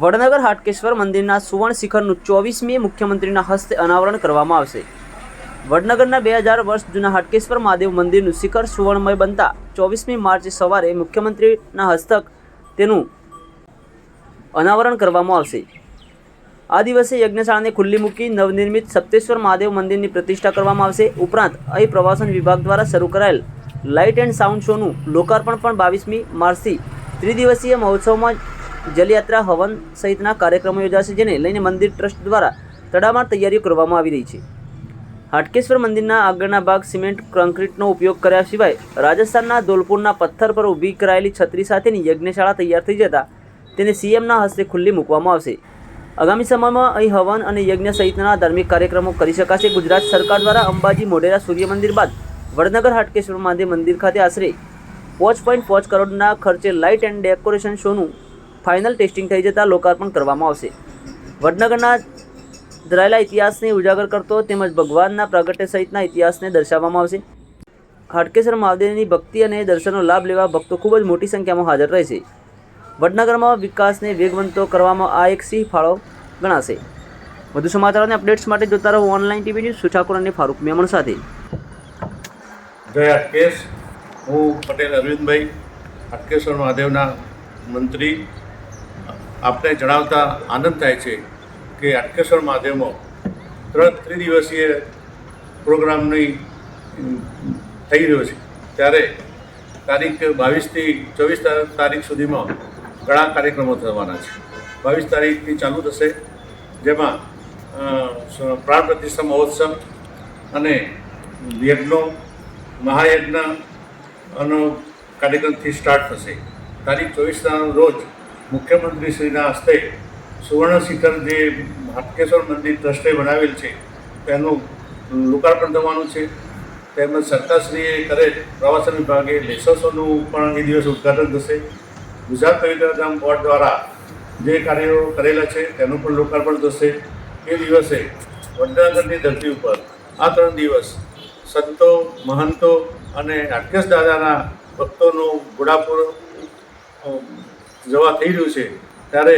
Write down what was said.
વડનગર હાટકેશ્વર મંદિરના સુવર્ણ શિખરનું 24મી મુખ્યમંત્રીના હસ્તે અનાવરણ કરવામાં આવશે। વડનગરના 2000 વર્ષ જૂના હાટકેશ્વર મહાદેવ મંદિરનું શિખર સુવર્ણમય બનતા 24મી માર્ચે સવારે મુખ્યમંત્રીના હસ્તક તેનું અનાવરણ કરવામાં આવશે। આ દિવસે યજ્ઞશાળાને ખુલ્લી મૂકી નવનિર્મિત સપ્તેશ્વર મહાદેવ મંદિરની પ્રતિષ્ઠા કરવામાં આવશે। ઉપરાંત અહીં પ્રવાસન વિભાગ દ્વારા શરૂ કરાયેલ લાઇટ એન્ડ સાઉન્ડ શોનું લોકાર્પણ પણ 22મી માર્ચથી ત્રિદિવસીય મહોત્સવમાં જલયાત્રા હવન સહિતના કાર્યક્રમો યોજાશે, જેને લઈને મંદિર ટ્રસ્ટ દ્વારા તડામાર તૈયારીઓ કરવામાં આવી રહી છે। હાટકેશ્વર મંદિરના આગળના ભાગ સિમેન્ટ કોન્ક્રીટનો ઉપયોગ કર્યા સિવાય રાજસ્થાનના ધોલપુરના પથ્થર પર ઊભી કરાયેલી છત્રી સાથેની યજ્ઞશાળા તૈયાર થઈ જતા તેને સીએમના હસ્તે ખુલ્લી મૂકવામાં આવશે। આગામી સમયમાં અહીં હવન અને યજ્ઞ સહિતના ધાર્મિક કાર્યક્રમો કરી શકાશે। ગુજરાત સરકાર દ્વારા અંબાજી મોઢેરા સૂર્ય મંદિર બાદ વડનગર હાટકેશ્વર મહાદેવ મંદિર ખાતે આશરે 5.5 કરોડના ખર્ચે લાઇટ એન્ડ ડેકોરેશન શોનું ફાઇનલ ટેસ્ટિંગ થઈ જતાં લોકાર્પણ કરવામાં આવશે। વડનગરના ધરાયેલા ઇતિહાસને ઉજાગર કરતો તેમજ ભગવાનના પ્રાગટ્ય સહિતના ઇતિહાસને દર્શાવવામાં આવશે। હાટકેશ્વર મહાદેવની ભક્તિ અને દર્શનનો લાભ લેવા ભક્તો ખૂબ જ મોટી સંખ્યામાં હાજર રહેશે। વડનગરમાં વિકાસને વેગવંતો કરવામાં આ એક સિંહ ફાળો ગણાશે। વધુ સમાચાર અને અપડેટ્સ માટે જોતા રહો ઓનલાઈન ટીવી ન્યૂઝ સુઠાકોર અને ફારૂક મેમણ સાથે। જય હાટકેશ, હું પટેલ અરવિંદભાઈ, હાટકેશ્વર મહાદેવના મંત્રી। આપને જણાવતા આનંદ થાય છે કે હાટકેશ્વર મહાદેવમાં ત્રિદિવસીય પ્રોગ્રામની થઈ રહ્યો છે, ત્યારે તારીખ 22થી 24 તારીખ સુધીમાં ઘણા કાર્યક્રમો થવાના છે। 22 તારીખથી ચાલુ થશે, જેમાં પ્રાણ પ્રતિષ્ઠા મહોત્સવ અને યજ્ઞો મહાયજ્ઞ અને કાર્યક્રમથી સ્ટાર્ટ થશે। તારીખ 24ના રોજ મુખ્યમંત્રીશ્રીના હસ્તે સુવર્ણ શિખર જે હાટકેશ્વર મંદિર ટ્રસ્ટે બનાવેલ છે તેનું લોકાર્પણ થવાનું છે। તેમજ સરકારશ્રીએ કરેલ પ્રવાસન વિભાગે લેસર્સોનું પણ એ દિવસે ઉદ્ઘાટન થશે। ગુજરાત પર્યટન બોર્ડ દ્વારા જે કાર્યો કરેલા છે તેનું પણ લોકાર્પણ થશે। એ દિવસે વડનગરની ધરતી ઉપર આ 3 દિવસ સંતો, મહંતો અને હાટકેશ દાદાના ભક્તોનું ઘોડાપુર જવા થઈ રહ્યું છે, ત્યારે